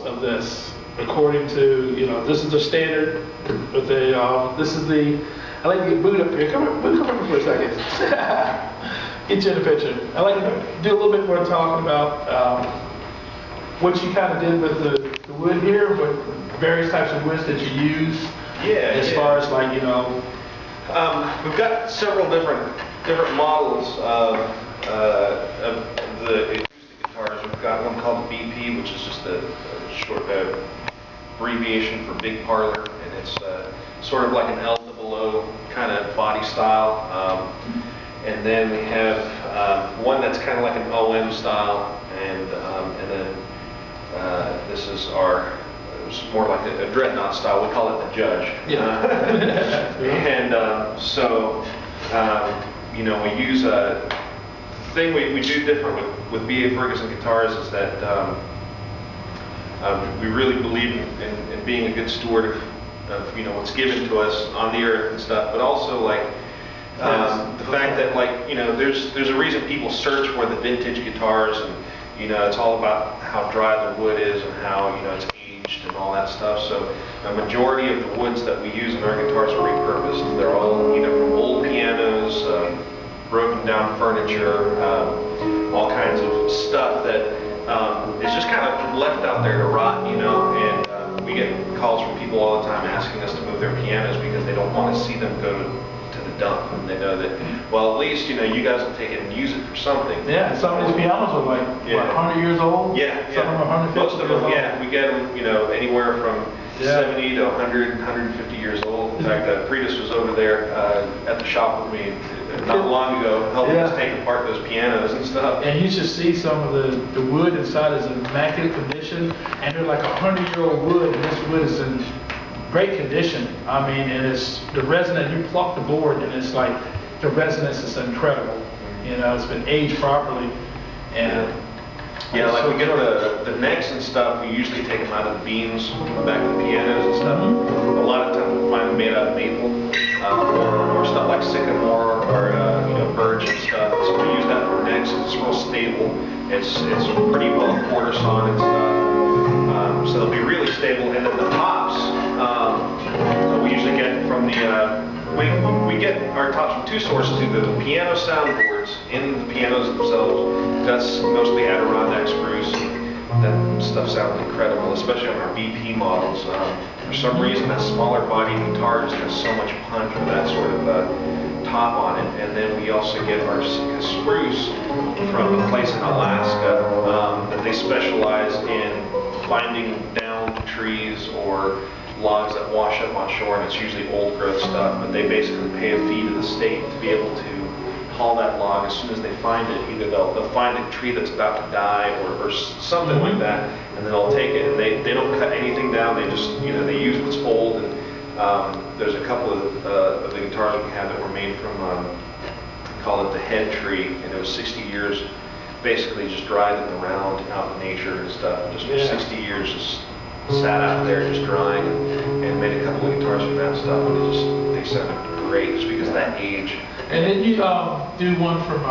of this according to, you know, this is the standard, but this is the, I like to get Boot up here. Come up for a second. Get you in the picture. I like to do a little bit more talking about what you kind of did with the wood here, what various types of woods that you use. Yeah. As far as like, you know. We've got several different models of the acoustic guitars. We've got one called the BP, which is just a short abbreviation for big parlor, and it's sort of like an L-double-O kind of body style. And then we have one that's kind of like an OM style, and then this is it's more like a dreadnought style. We call it the Judge. Yeah. And so, you know, we use the thing we do different with BA Ferguson guitars is that we really believe in being a good steward of you know what's given to us on the earth and stuff, but also like the fact that, like, you know, there's a reason people search for the vintage guitars, and you know it's all about how dry the wood is and how, you know, it's aged and all that stuff. So a majority of the woods that we use in our guitars are repurposed. They're all either from old pianos, broken down furniture, all kinds of stuff that is just kind of left out there to rot, you know. And we get calls from people all the time asking us to move their pianos because they don't want to see them go to the dump, and they know that, well, at least, you know, you guys will take it and use it for something. Yeah, some of these pianos are like, what, 100 years old? Yeah, some of them are 150 most of years them, old. yeah, we get them, you know, anywhere from 70 to 100, 150 years old. In fact, Predice was over there at the shop with me not long ago, helping us take apart those pianos and stuff. And you should see some of the wood inside is in immaculate condition, and they're like 100-year-old wood, and this wood is in great condition. I mean, and it's the resonance, you pluck the board and it's like, the resonance is incredible. You know, it's been aged properly. And yeah, like we get the necks and stuff, we usually take them out of the beams on the back of the pianos and stuff. A lot of times we find them made out of maple, or stuff like sycamore, or you know, birch and stuff. So we use that for necks. It's real stable. It's pretty well quarter sawn and stuff. So they'll be really stable. And then the tops, we usually get from the we get our tops from two sources: either the piano soundboards in the pianos themselves. That's mostly Adirondack spruce. That stuff sounds incredible, especially on our BP models. For some reason, that smaller body guitar just has so much punch with that sort of top on it. And then we also get our spruce from a place in Alaska that they specialize in finding downed trees or logs that wash up on shore, and it's usually old growth stuff, but they basically pay a fee to the state to be able to haul that log as soon as they find it. Either they'll find a tree that's about to die or something like that, and then they'll take it, and they don't cut anything down. They just, you know, they use what's old. And there's a couple of the guitars we have that were made from we call it the head tree, and it was 60 years basically just dried in the ground out in nature and stuff, and just for 60 years just sat out there just drying, and made a couple of guitars from that stuff, and they sounded great just because of that age. And then you do one from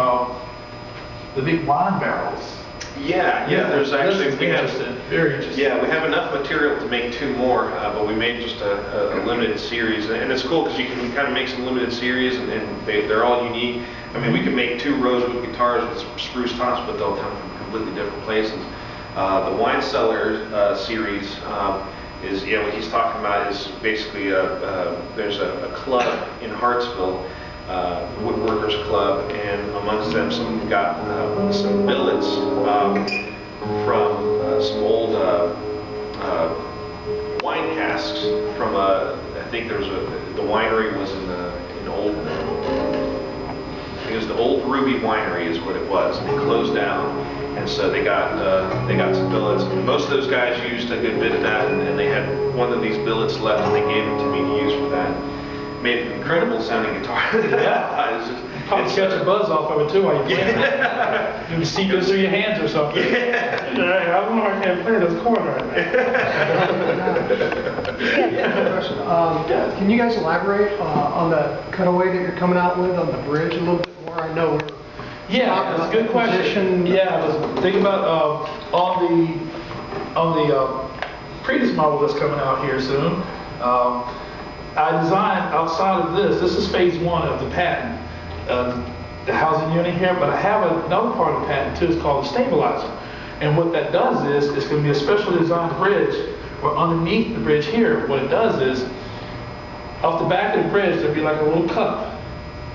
the big wine barrels. Yeah, there's actually, very interesting. Yeah, we have enough material to make two more, but we made just a limited series, and it's cool because you can kind of make some limited series, and they're all unique. I mean, we can make two rosewood guitars with spruce tops, but they'll come from completely different places. The Wine Cellar series is, yeah, what he's talking about is basically there's a club in Hartsville, Woodworkers Club, and amongst them some got some billets from some old wine casks from I think there was the winery was in old. I think it was the Old Ruby Winery is what it was, and they closed down. And so they got some billets. And most of those guys used a good bit of that, and they had one of these billets left, and they gave it to me to use for that. Made an incredible sounding guitar. Probably catch a buzz off of it too while you're playing it. You can see it through your hands or something. I don't know how I can't play this chord right now. Can you guys elaborate on the cutaway that you're coming out with on the bridge a little bit more? I know we're that's a good question. Yeah, I was thinking about on the Predice model that's coming out here soon. I designed outside of this is phase 1 of the patent, the housing unit here, but I have another part of the patent too. It's called the stabilizer. And what that does is, it's going to be a specially designed bridge, where underneath the bridge here, what it does is, off the back of the bridge, there'll be like a little cup,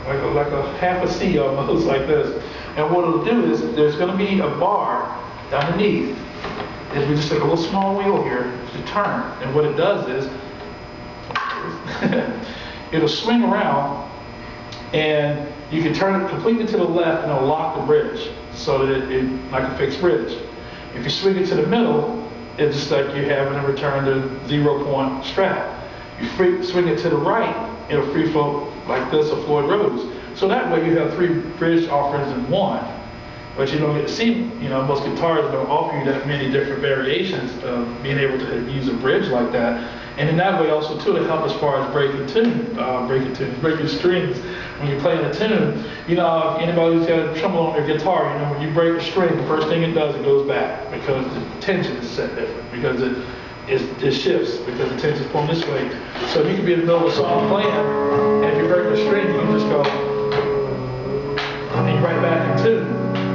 like a half a C almost, like this. And what it'll do is, there's going to be a bar underneath. It'll be just like a little small wheel here to turn. And what it does is, it'll swing around, and you can turn it completely to the left, and it'll lock the bridge, so that it like a fixed bridge. If you swing it to the middle, it's just like you're having to return the 0-point strap. You swing it to the right, it'll free float like this, a Floyd Rose. So that way you have 3 bridge offerings in one. But you don't get to see, most guitars don't offer you that many different variations of being able to use a bridge like that. And in that way also too, to help as far as breaking strings. When you're playing a tune, if anybody who's got a tremolo on their guitar, when you break a string, the first thing it does, it goes back, because the tension is set different, because it shifts, because the tension is pulling this way. So you can be in the middle of a song playing, and if you break the string, you can just go, and you're right back in tune,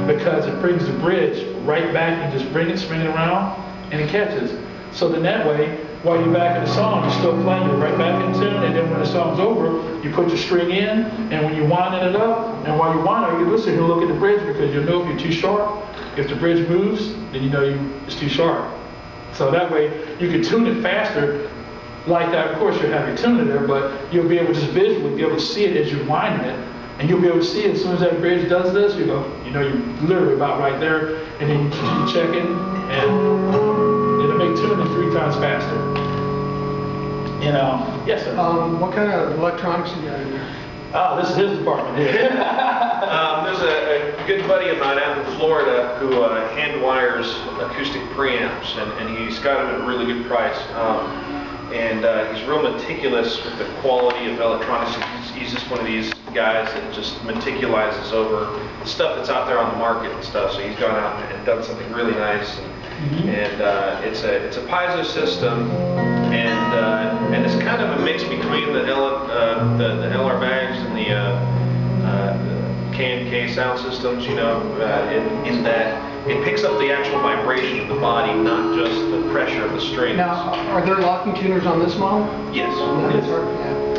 because it brings the bridge right back. You just bring it, swing it around, and it catches. So then that way, while you're back in the song, you're still playing, you're right back in tune, and then when the song's over, you put your string in, and when you're winding it up, and while you're winding, you listen, you'll look at the bridge, because you'll know if you're too sharp. If the bridge moves, then you know it's too sharp. So that way, you can tune it faster like that. Of course, you'll have your tuner there, but you'll be able to just visually be able to see it as you're winding it, and you'll be able to see it as soon as that bridge does this, you go, you're literally about right there, and then you check it, and it'll make tuning 3 times faster. Yes, sir. What kind of electronics you got in there? This is his department here. There's a good buddy of mine out in Florida who hand wires acoustic preamps, and he's got them at a really good price. He's real meticulous with the quality of electronics. He's just one of these guys that just meticulizes over the stuff that's out there on the market and stuff. So he's gone out and done something really nice. It's a piezo system, and it's kind of a mix between the LR bags and the K&K sound systems, in that it picks up the actual vibration of the body, not just the pressure of the strings. Now, are there locking tuners on this model? Yes.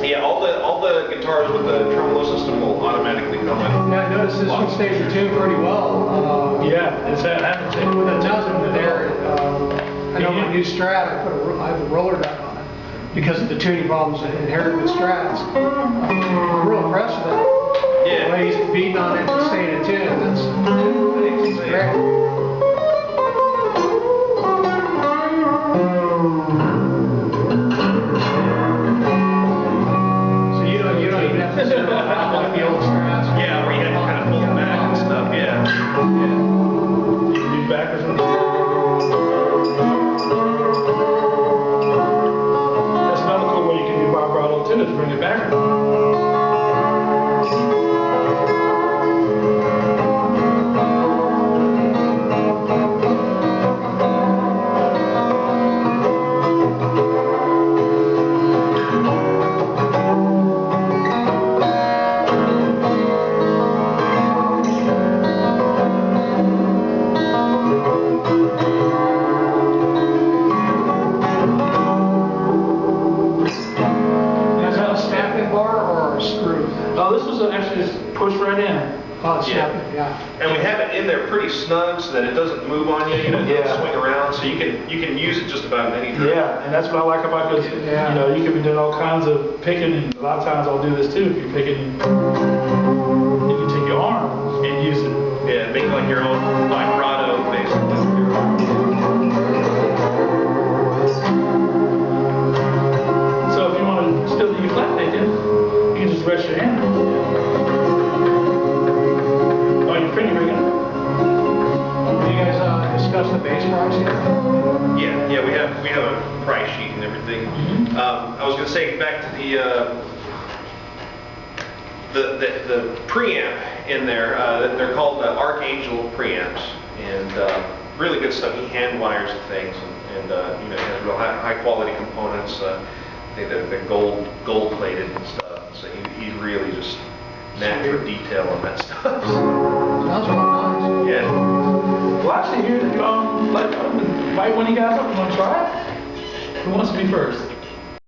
Yeah. All the guitars with the tremolo system will automatically come in. Yeah, I noticed this one stays in tune pretty well. It's that. With the nothing there. I know my new Strat, I have a roller nut on it because of the tuning problems inherited with Strats. I'm real impressed with that. Yeah. The way he's beating on it and staying in tune. That's great. Like the old Strats. Yeah, where you had to kind of pull it back and stuff, yeah. You can do backwards on this. That's another cool way you can do vibrato too, is bring it backwards. Push right in. Oh, yeah. And we have it in there pretty snug so that it doesn't move on you, it doesn't swing around, so you can use it just about any time. Yeah, and that's what I like about it, because you can be doing all kinds of picking, and a lot of times I'll do this too. If you're picking, you can take your arm and use it. Yeah, make like your own vibrato, basically. So if you want to still do your flat picking, you can just rest your hand. Pretty rigging. Do you guys discuss the bass price here? Yeah, we have a price sheet and everything. I was going to say back to the preamp in there. They're called Archangel preamps, and really good stuff. He hand wires and things. and you know, has real high quality components. I think they're gold plated and stuff. So he's really just knack for detail on that stuff. Sounds real nice. Yeah. Well, actually, here, like, invite one of you guys up. You want to try it? Who wants to be first?